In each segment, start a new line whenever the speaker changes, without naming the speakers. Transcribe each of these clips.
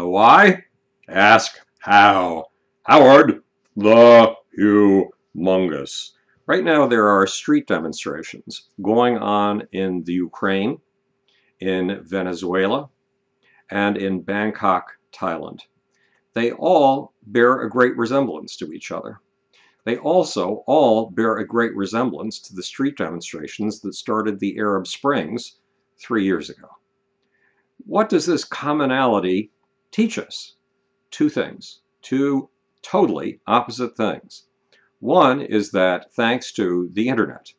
know why? Ask how. Howard the Humongous. Right now there are street demonstrations going on in the Ukraine, in Venezuela, and in Bangkok, Thailand. They all bear a great resemblance to each other. They also all bear a great resemblance to the street demonstrations that started the Arab Springs 3 years ago. What does this commonality teach us? Two things, two totally opposite things. One is that thanks to the internet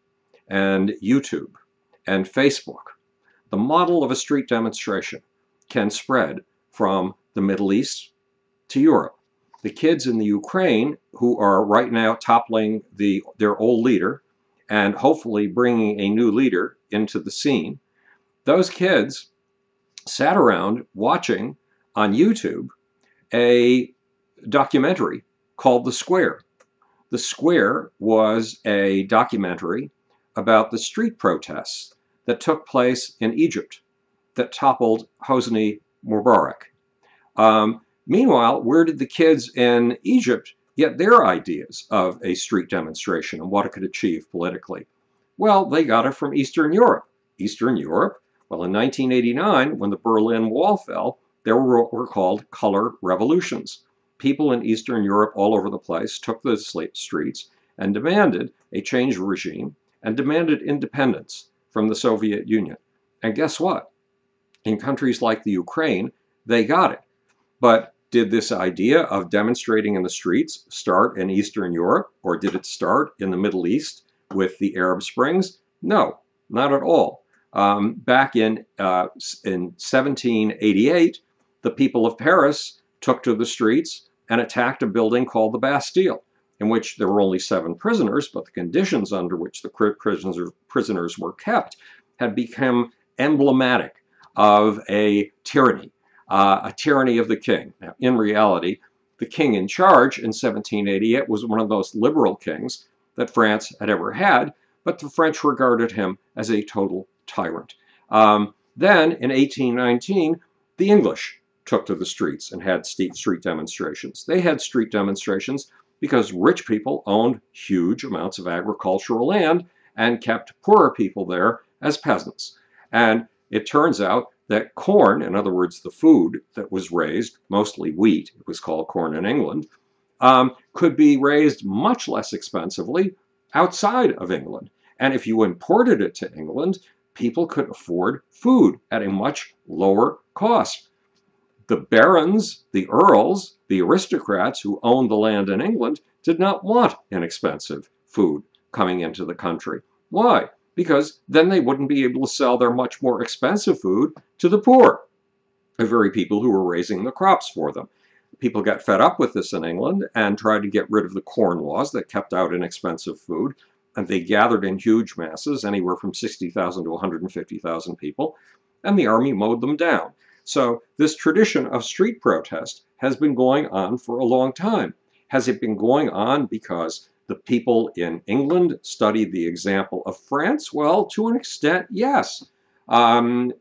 and YouTube and Facebook, the model of a street demonstration can spread from the Middle East to Europe. The kids in the Ukraine who are right now toppling their old leader and hopefully bringing a new leader into the scene, those kids sat around watching on YouTube a documentary called The Square. The Square was a documentary about the street protests that took place in Egypt that toppled Hosni Mubarak. Meanwhile, where did the kids in Egypt get their ideas of a street demonstration and what it could achieve politically? Well, they got it from Eastern Europe. Eastern Europe, well, in 1989, when the Berlin Wall fell, there were what were called color revolutions. People in Eastern Europe all over the place took the streets and demanded a change of regime and demanded independence from the Soviet Union. And guess what? In countries like the Ukraine, they got it. But did this idea of demonstrating in the streets start in Eastern Europe, or did it start in the Middle East with the Arab Springs? No, not at all. Back in 1788, the people of Paris took to the streets and attacked a building called the Bastille, in which there were only 7 prisoners, but the conditions under which the prisoners were kept had become emblematic of a tyranny of the king. Now, in reality, the king in charge in 1788 was one of the most liberal kings that France had ever had, but the French regarded him as a total tyrant. Then, in 1819, the English took to the streets and had street demonstrations. They had street demonstrations because rich people owned huge amounts of agricultural land and kept poorer people there as peasants. And it turns out that corn, in other words, the food that was raised, mostly wheat, it was called corn in England, could be raised much less expensively outside of England. And if you imported it to England, people could afford food at a much lower cost. The barons, the earls, the aristocrats who owned the land in England did not want inexpensive food coming into the country. Why? Because then they wouldn't be able to sell their much more expensive food to the poor, the very people who were raising the crops for them. People got fed up with this in England and tried to get rid of the corn laws that kept out inexpensive food, and they gathered in huge masses, anywhere from 60,000 to 150,000 people, and the army mowed them down. So this tradition of street protest has been going on for a long time. Has it been going on because the people in England studied the example of France? Well, to an extent, yes. The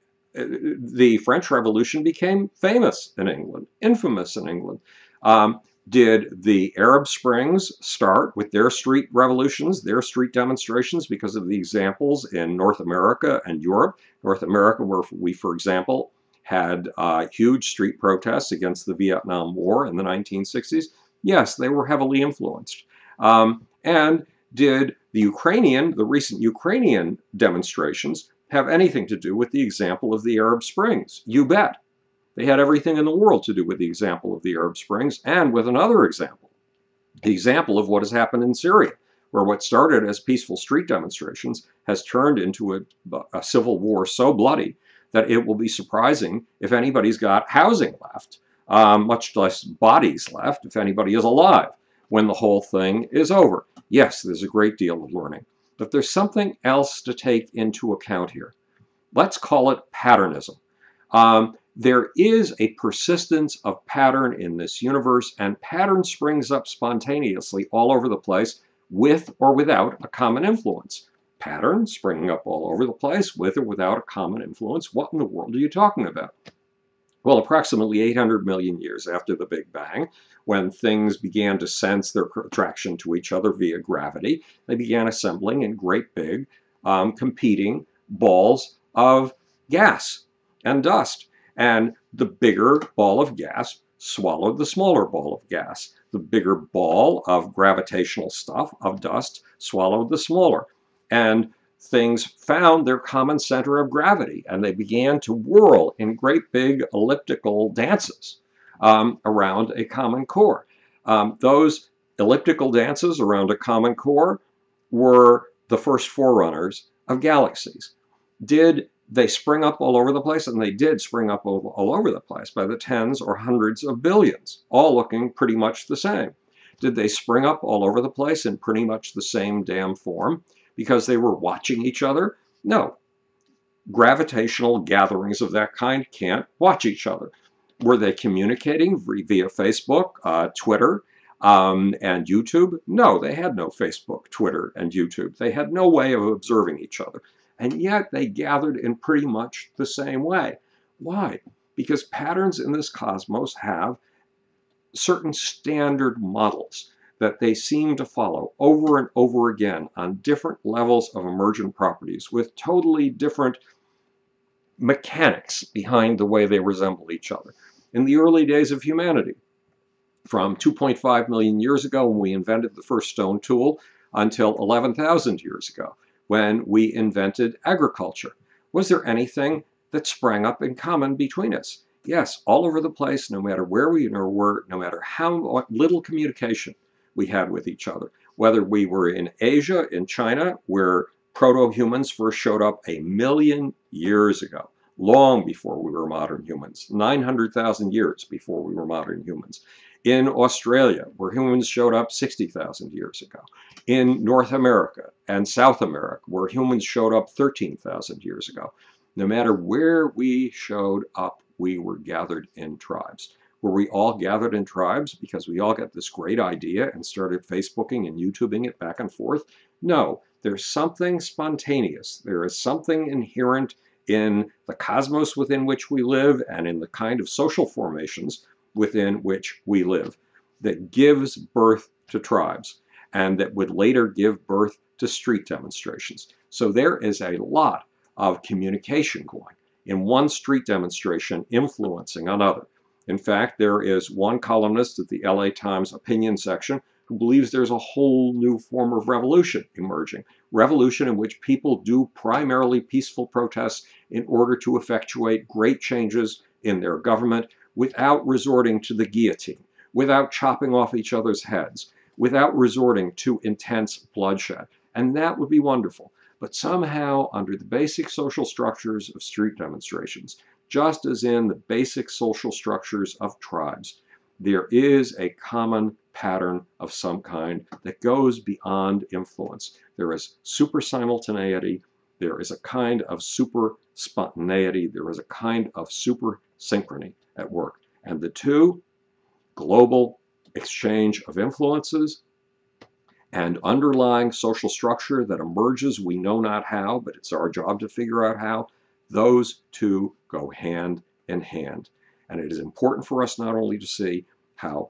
French Revolution became famous in England, infamous in England. Did the Arab Springs start with their street revolutions, their street demonstrations, because of the examples in North America and Europe? North America, where we, for example, had huge street protests against the Vietnam War in the 1960s. Yes, they were heavily influenced. And did the recent Ukrainian demonstrations have anything to do with the example of the Arab Springs? You bet. They had everything in the world to do with the example of the Arab Springs and with another example, the example of what has happened in Syria, where what started as peaceful street demonstrations has turned into a civil war so bloody that it will be surprising if anybody's got housing left, much less bodies left, if anybody is alive, when the whole thing is over. Yes, there's a great deal of learning, but there's something else to take into account here. Let's call it patternism. There is a persistence of pattern in this universe, and pattern springs up spontaneously all over the place with or without a common influence. Pattern springing up all over the place with or without a common influence. What in the world are you talking about? Well, approximately 800 million years after the Big Bang, when things began to sense their attraction to each other via gravity, they began assembling in great big competing balls of gas and dust. And the bigger ball of gas swallowed the smaller ball of gas. The bigger ball of gravitational stuff, of dust, swallowed the smaller. And things found their common center of gravity, and they began to whirl in great big elliptical dances around a common core. Those elliptical dances around a common core were the first forerunners of galaxies. Did they spring up all over the place? And they did spring up all over the place by the tens or hundreds of billions, all looking pretty much the same. Did they spring up all over the place in pretty much the same damn form because they were watching each other? No. Gravitational gatherings of that kind can't watch each other. Were they communicating via Facebook, Twitter, and YouTube? No, they had no Facebook, Twitter, and YouTube. They had no way of observing each other. And yet they gathered in pretty much the same way. Why? Because patterns in this cosmos have certain standard models that they seem to follow over and over again on different levels of emergent properties with totally different mechanics behind the way they resemble each other. In the early days of humanity, from 2.5 million years ago when we invented the first stone tool until 11,000 years ago when we invented agriculture, was there anything that sprang up in common between us? Yes, all over the place, no matter where we were, no matter how little communication we had with each other. Whether we were in Asia, in China, where proto-humans first showed up 1 million years ago, long before we were modern humans, 900,000 years before we were modern humans. In Australia, where humans showed up 60,000 years ago. In North America and South America, where humans showed up 13,000 years ago. No matter where we showed up, we were gathered in tribes. Were we all gathered in tribes because we all got this great idea and started Facebooking and YouTubing it back and forth? No, there's something spontaneous. There is something inherent in the cosmos within which we live and in the kind of social formations within which we live that gives birth to tribes and that would later give birth to street demonstrations. So there is a lot of communication going in one street demonstration influencing another. In fact, there is one columnist at the LA Times opinion section who believes there's a whole new form of revolution emerging. Revolution in which people do primarily peaceful protests in order to effectuate great changes in their government without resorting to the guillotine, without chopping off each other's heads, without resorting to intense bloodshed. And that would be wonderful. But somehow, under the basic social structures of street demonstrations, just as in the basic social structures of tribes, there is a common pattern of some kind that goes beyond influence. There is super simultaneity, there is a kind of super spontaneity, there is a kind of super synchrony at work. And the two, global exchange of influences and underlying social structure that emerges, we know not how, but it's our job to figure out how, those two go hand in hand. And it is important for us not only to see how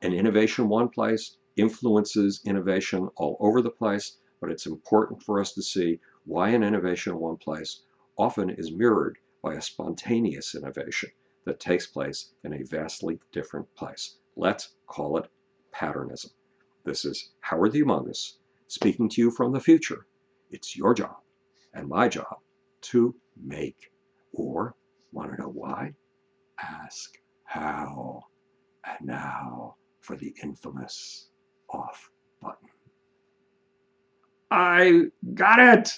an innovation in one place influences innovation all over the place, but it's important for us to see why an innovation in one place often is mirrored by a spontaneous innovation that takes place in a vastly different place. Let's call it Patternism. This is Howard the Humongous speaking to you from the future. It's your job and my job to make, or want to know why? Ask how. And now for the infamous off button. I got it!